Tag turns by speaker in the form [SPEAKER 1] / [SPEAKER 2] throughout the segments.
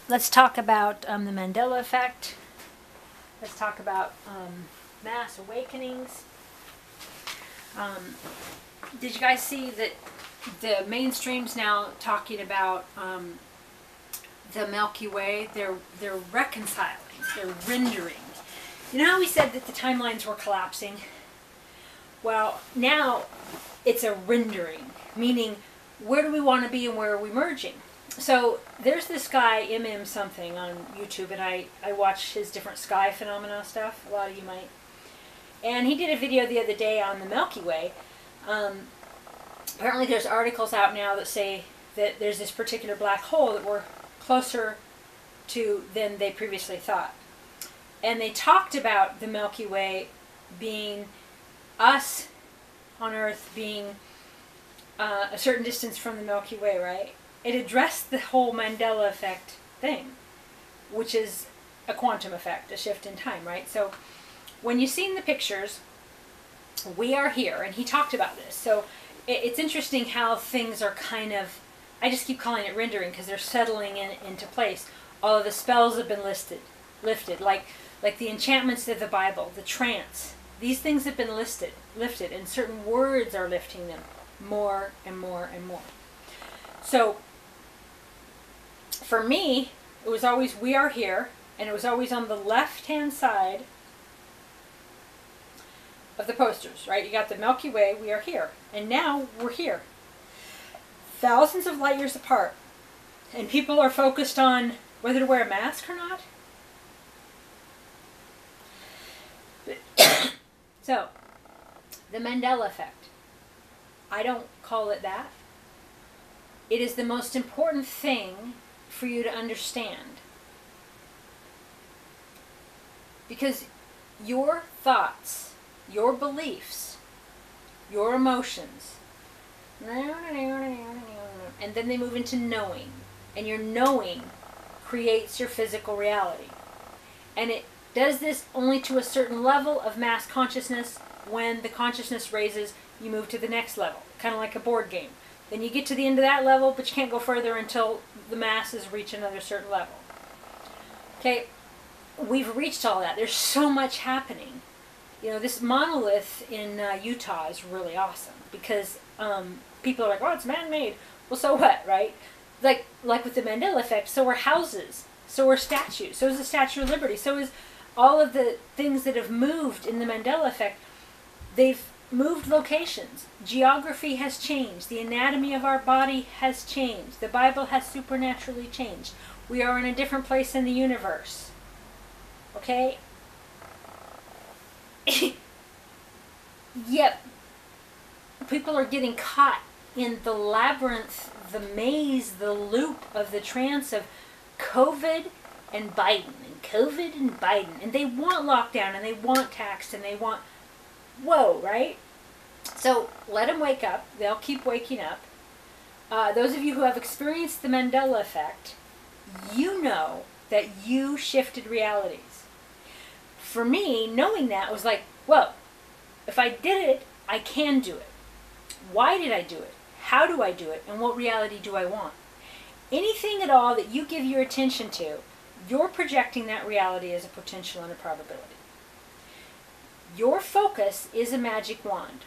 [SPEAKER 1] let's talk about the Mandela effect. Let's talk about mass awakenings. Did you guys see that the mainstream's now talking about the Milky Way? They're reconciling, they're rendering. You know how we said that the timelines were collapsing? Well, now it's a rendering, meaning where do we want to be and where are we merging? So there's this guy, something on YouTube, and I watch his different sky phenomena stuff. A lot of you might. And he did a video the other day on the Milky Way. Apparently there's articles out now that say that there's this particular black hole that we're closer to than they previously thought. And they talked about the Milky Way being us on Earth being a certain distance from the Milky Way, right? It addressed the whole Mandela effect thing, which is a quantum effect, a shift in time, right? So when you've seen the pictures, we are here, and he talked about this. So it's interesting how things are kind of, I just keep calling it rendering because they're settling into place. All of the spells have been lifted, like the enchantments of the Bible, the trance. These things have been lifted, and certain words are lifting them more and more and more. So for me, it was always we are here, and it was always on the left-hand side of the posters, right? You got the Milky Way, we are here, and now we're here. Thousands of light years apart, and people are focused on whether to wear a mask or not. So, the Mandela effect. I don't call it that. It is the most important thing for you to understand. Because your thoughts, your beliefs, your emotions, and then they move into knowing. And your knowing creates your physical reality. And it does this only to a certain level of mass consciousness. When the consciousness raises, you move to the next level, kind of like a board game. Then you get to the end of that level, but you can't go further until the masses reach another certain level. Okay, we've reached all that. There's so much happening. You know, this monolith in Utah is really awesome because people are like, oh, it's man-made. Well, so what, right? Like with the Mandela effect, so are houses, so are statues, so is the Statue of Liberty, so is all of the things that have moved in the Mandela effect. They've moved locations. Geography has changed. The anatomy of our body has changed. The Bible has supernaturally changed. We are in a different place in the universe. Okay? Yet, people are getting caught in the labyrinth, the maze, the loop of the trance of COVID and Biden, and COVID and Biden. And they want lockdown, and they want tax, and they want, whoa, right? So let them wake up. They'll keep waking up. Those of you who have experienced the Mandela effect, you know that you shifted realities. For me, knowing that was like, whoa, if I did it, I can do it. Why did I do it? How do I do it? And what reality do I want? Anything at all that you give your attention to, you're projecting that reality as a potential and a probability. Your focus is a magic wand.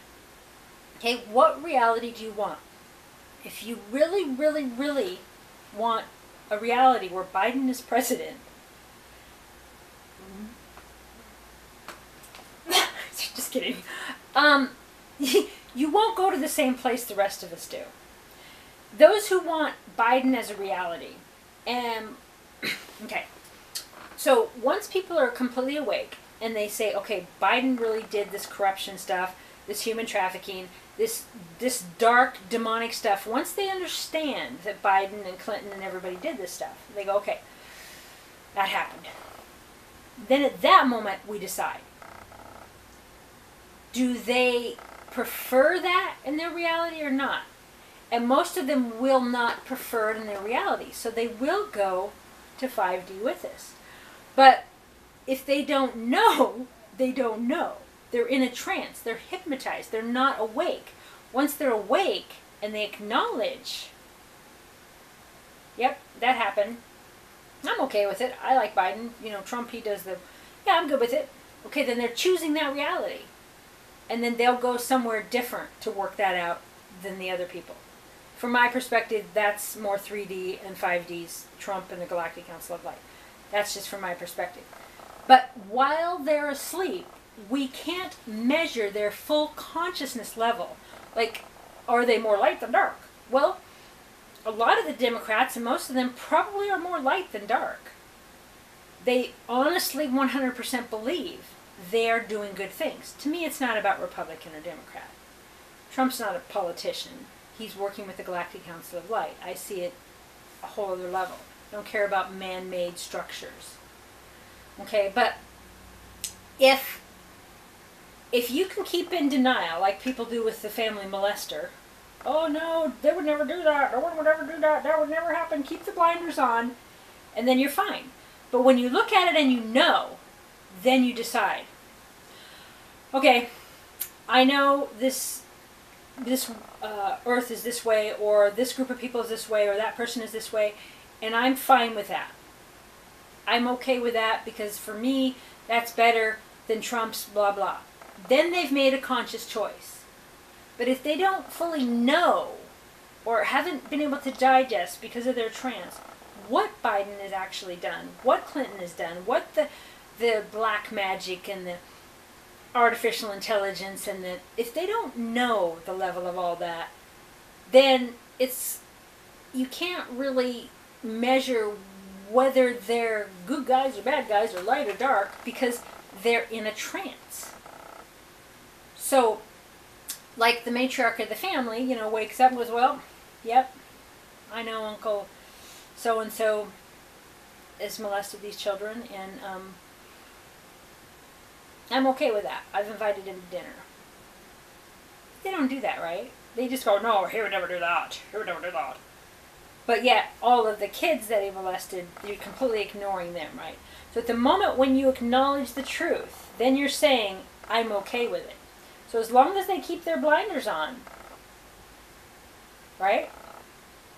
[SPEAKER 1] Okay, what reality do you want? If you really, really, really want a reality where Biden is president, just kidding. You won't go to the same place the rest of us do. Those who want Biden as a reality, okay, so once people are completely awake and they say, okay, Biden really did this corruption stuff, this human trafficking, this dark demonic stuff, once they understand that Biden and Clinton and everybody did this stuff, they go, okay, that happened. Then at that moment we decide, do they prefer that in their reality or not? And most of them will not prefer it in their reality, so they will go to 5D with us. But if they don't know, they don't know. They're in a trance. They're hypnotized. They're not awake. Once they're awake and they acknowledge, yep, that happened, I'm okay with it. I like Biden. You know, Trump, he does the, yeah, I'm good with it. Okay, then they're choosing that reality. And then they'll go somewhere different to work that out than the other people. From my perspective, that's more 3D and 5Ds, Trump and the Galactic Council of Light. That's just from my perspective. But while they're asleep, we can't measure their full consciousness level. Like, are they more light than dark? Well, a lot of the Democrats, and most of them, probably are more light than dark. They honestly 100% believe they're doing good things. To me, it's not about Republican or Democrat. Trump's not a politician. He's working with the Galactic Council of Light. I see it a whole other level. I don't care about man-made structures. Okay, but if you can keep in denial, like people do with the family molester, oh no, they would never do that, no one would ever do that, that would never happen, keep the blinders on, and then you're fine. But when you look at it and you know, then you decide, okay, I know this earth is this way, or this group of people is this way, or that person is this way, and I'm fine with that. I'm okay with that because for me, that's better than Trump's blah blah. Then they've made a conscious choice. But if they don't fully know, or haven't been able to digest because of their trance, what Biden has actually done, what Clinton has done, what the black magic and the artificial intelligence, and if they don't know the level of all that, then you can't really measure whether they're good guys or bad guys or light or dark because they're in a trance. So, like the matriarch of the family, you know, wakes up and goes, well, yep, I know Uncle so-and-so has molested these children, and I'm okay with that. I've invited him to dinner. They don't do that, right? They just go, no, he would never do that. He would never do that. But yet, all of the kids that he molested, you're completely ignoring them, right? So at the moment when you acknowledge the truth, then you're saying, I'm okay with it. So as long as they keep their blinders on, right?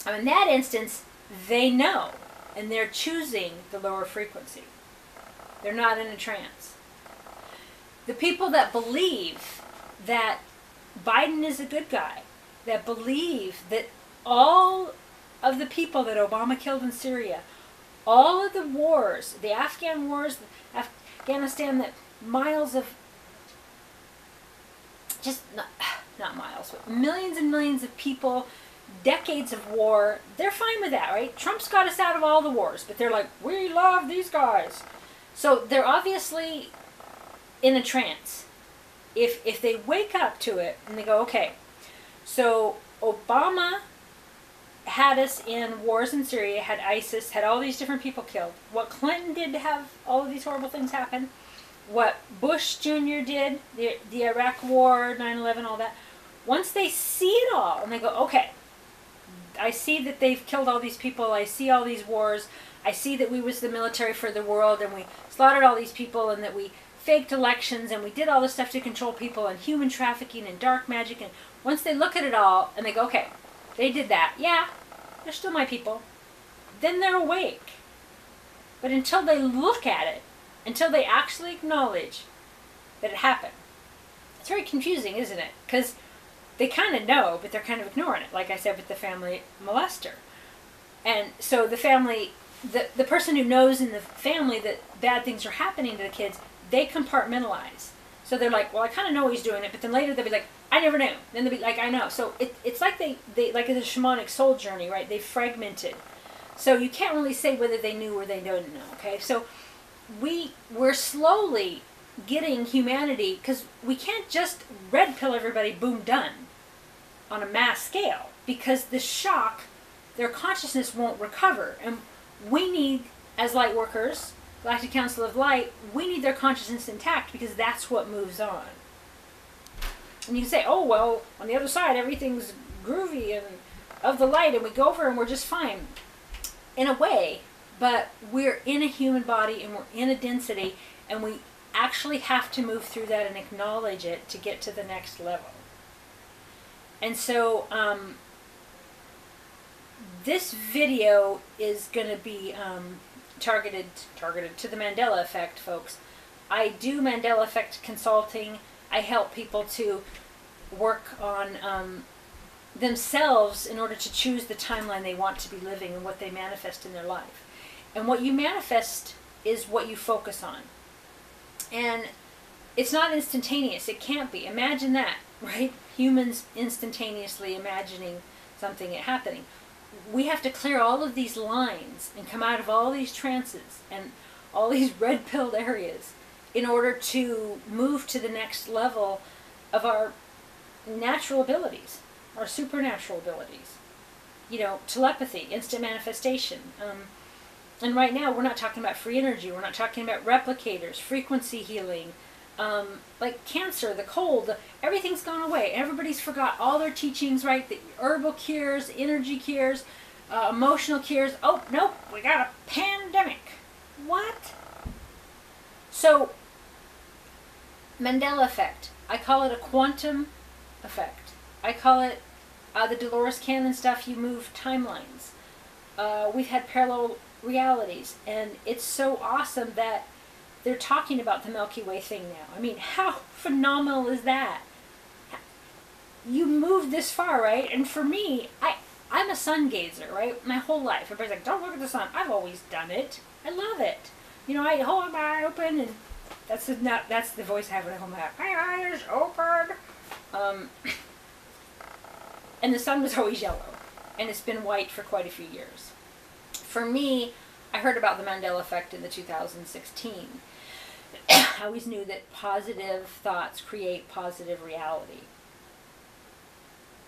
[SPEAKER 1] In that instance, they know, and they're choosing the lower frequency. They're not in a trance. The people that believe that Biden is a good guy, that believe that all of the people that Obama killed in Syria, all of the wars, the Afghan wars, Afghanistan, that miles of, just not miles, but millions and millions of people, decades of war, they're fine with that, right? Trump's got us out of all the wars, but they're like, we love these guys. So they're obviously in a trance. If they wake up to it and they go, okay, so Obama had us in wars in Syria, had ISIS, had all these different people killed. What Clinton did to have all of these horrible things happen, what Bush Jr. did, the Iraq War, 9/11, all that. Once they see it all and they go, okay, I see that they've killed all these people, I see all these wars, I see that we was the military for the world and we slaughtered all these people and that we faked elections and we did all this stuff to control people and human trafficking and dark magic, and once they look at it all and they go, okay, they did that, yeah, they're still my people, then they're awake. But until they look at it, until they actually acknowledge that it happened, it's very confusing, isn't it? Because they kind of know, but they're kind of ignoring it, like I said with the family molester. And so the family, the person who knows in the family that bad things are happening to the kids, they compartmentalize. So they're like, well, I kind of know he's doing it, but then later they'll be like, I never knew. Then they'll be like, I know. So it's like they like it's a shamanic soul journey, right? They fragmented. So you can't really say whether they knew or they didn't know, okay? So we're slowly getting humanity, because we can't just red pill everybody, boom, done, on a mass scale, because the shock, their consciousness won't recover. And we need, as light workers, Galactic Council of Light, we need their consciousness intact because that's what moves on. And you can say, oh, well, on the other side, everything's groovy and of the light, and we go over and we're just fine. In a way, but we're in a human body and we're in a density, and we actually have to move through that and acknowledge it to get to the next level. And so this video is going to be targeted to the Mandela effect, folks. I do Mandela effect consulting. I help people to work on themselves in order to choose the timeline they want to be living and what they manifest in their life. And what you manifest is what you focus on. And it's not instantaneous. It can't be. Imagine that, right? Humans instantaneously imagining something happening. We have to clear all of these lines and come out of all these trances and all these red-pilled areas in order to move to the next level of our natural abilities, our supernatural abilities. You know, telepathy, instant manifestation. And right now, we're not talking about free energy. We're not talking about replicators, frequency healing, like cancer, the cold, everything's gone away. Everybody's forgot all their teachings, right? The herbal cures, energy cures, emotional cures. Oh, nope, we got a pandemic. What? So, Mandela effect. I call it a quantum effect. I call it the Dolores Cannon stuff, you move timelines. We've had parallel realities, and it's so awesome that they're talking about the Milky Way thing now. I mean, how phenomenal is that? You moved this far, right? And for me, I'm a sun gazer, right? My whole life. Everybody's like, don't look at the sun. I've always done it. I love it. You know, I hold my eye open, and that's the voice I have when I hold my eye. My eyes open. And the sun was always yellow, and it's been white for quite a few years. For me, I heard about the Mandela effect in the 2016. I always knew that positive thoughts create positive reality.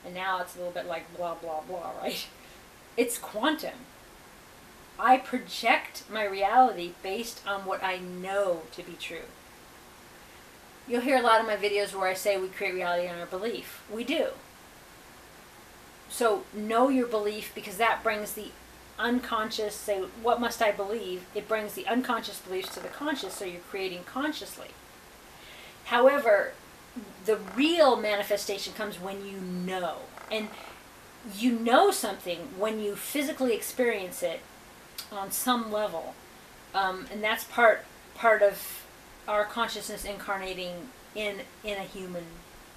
[SPEAKER 1] And now it's a little bit like blah, blah, blah, right? It's quantum. I project my reality based on what I know to be true. You'll hear a lot of my videos where I say we create reality on our belief. We do. So know your belief, because that brings the unconscious, say, what must I believe? It brings the unconscious beliefs to the conscious, so you're creating consciously. However, the real manifestation comes when you know. And you know something when you physically experience it on some level. And that's part of our consciousness incarnating in a human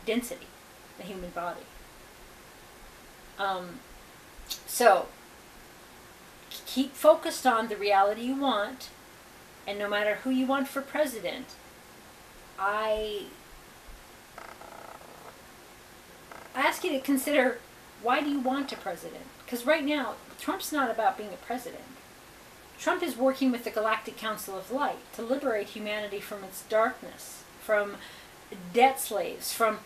[SPEAKER 1] density, a human body. So, keep focused on the reality you want, and no matter who you want for president, I ask you to consider, why do you want a president? Because right now, Trump's not about being a president. Trump is working with the Galactic Council of Light to liberate humanity from its darkness, from debt slaves, from,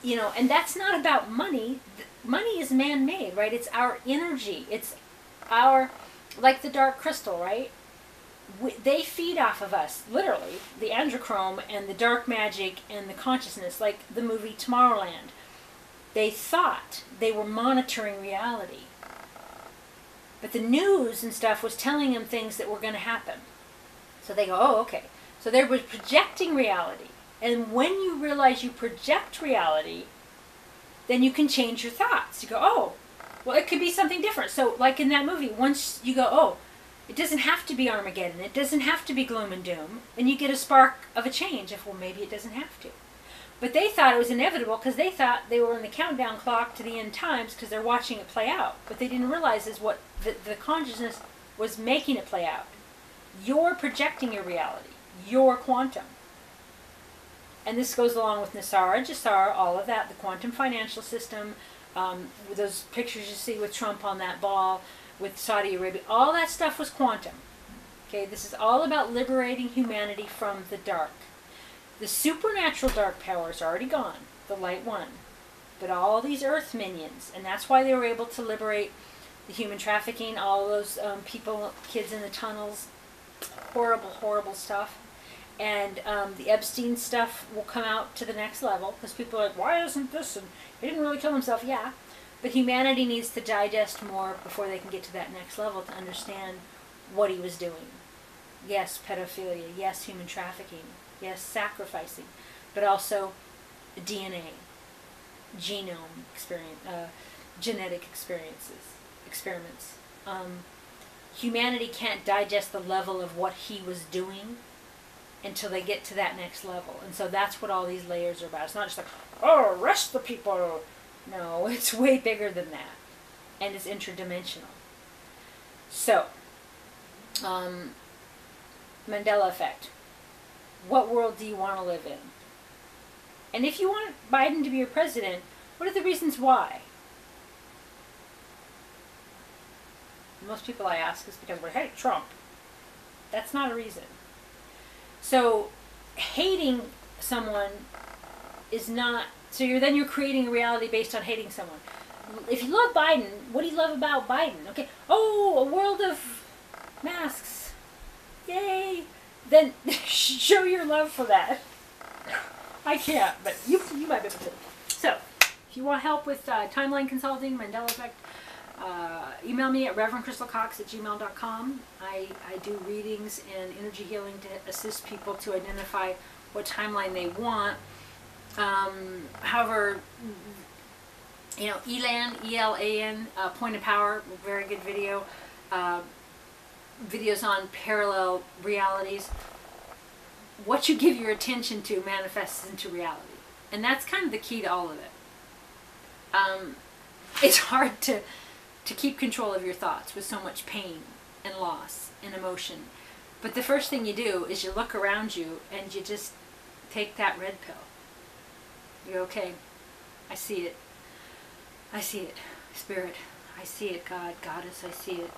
[SPEAKER 1] you know, and that's not about money. Money is man-made, right? It's our energy. It's our, like the dark crystal, right? They feed off of us, literally, the androchrome and the dark magic and the consciousness, like the movie Tomorrowland. They thought they were monitoring reality. But the news and stuff was telling them things that were going to happen. So they go, oh, okay. So they were projecting reality. And when you realize you project reality, then you can change your thoughts. You go, oh, well, it could be something different. So like in that movie, once you go, oh, it doesn't have to be Armageddon. It doesn't have to be gloom and doom. And you get a spark of a change of, well, maybe it doesn't have to. But they thought it was inevitable because they thought they were in the countdown clock to the end times because they're watching it play out. What they didn't realize is what the consciousness was making it play out. You're projecting your reality. You're quantum. And this goes along with Nassara, Jassara, all of that, the quantum financial system, with those pictures you see with Trump on that ball, with Saudi Arabia, all that stuff was quantum. Okay, this is all about liberating humanity from the dark. The supernatural dark powers are already gone, the light won. But all these earth minions, and that's why they were able to liberate the human trafficking, all those people, kids in the tunnels, horrible, horrible stuff. And the Epstein stuff will come out to the next level, because people are like, why isn't this? And he didn't really kill himself. Yeah. But humanity needs to digest more before they can get to that next level to understand what he was doing. Yes, pedophilia. Yes, human trafficking. Yes, sacrificing. But also DNA, genome experience, genetic experiments. humanity can't digest the level of what he was doing until they get to that next level. And so that's what all these layers are about. It's not just like, oh, arrest the people. No, it's way bigger than that. And it's interdimensional. So, Mandela effect. What world do you want to live in? And if you want Biden to be your president, what are the reasons why? Most people I ask is because we hate Trump. That's not a reason. So, hating someone is not... So you're creating a reality based on hating someone. If you love Biden, what do you love about Biden? Okay, oh, a world of masks. Yay! Then show your love for that. I can't, but you might be able to. So, if you want help with timeline consulting, Mandela effect, email me at reverendcrystalcox@gmail.com. I do readings and energy healing to assist people to identify what timeline they want. However, you know, ELAN, Point of Power, very good video. Videos on parallel realities. What you give your attention to manifests into reality. And that's kind of the key to all of it. It's hard to keep control of your thoughts with so much pain and loss and emotion. But the first thing you do is you look around you and you just take that red pill. You go, okay, I see it. I see it. Spirit, I see it. God, Goddess, I see it.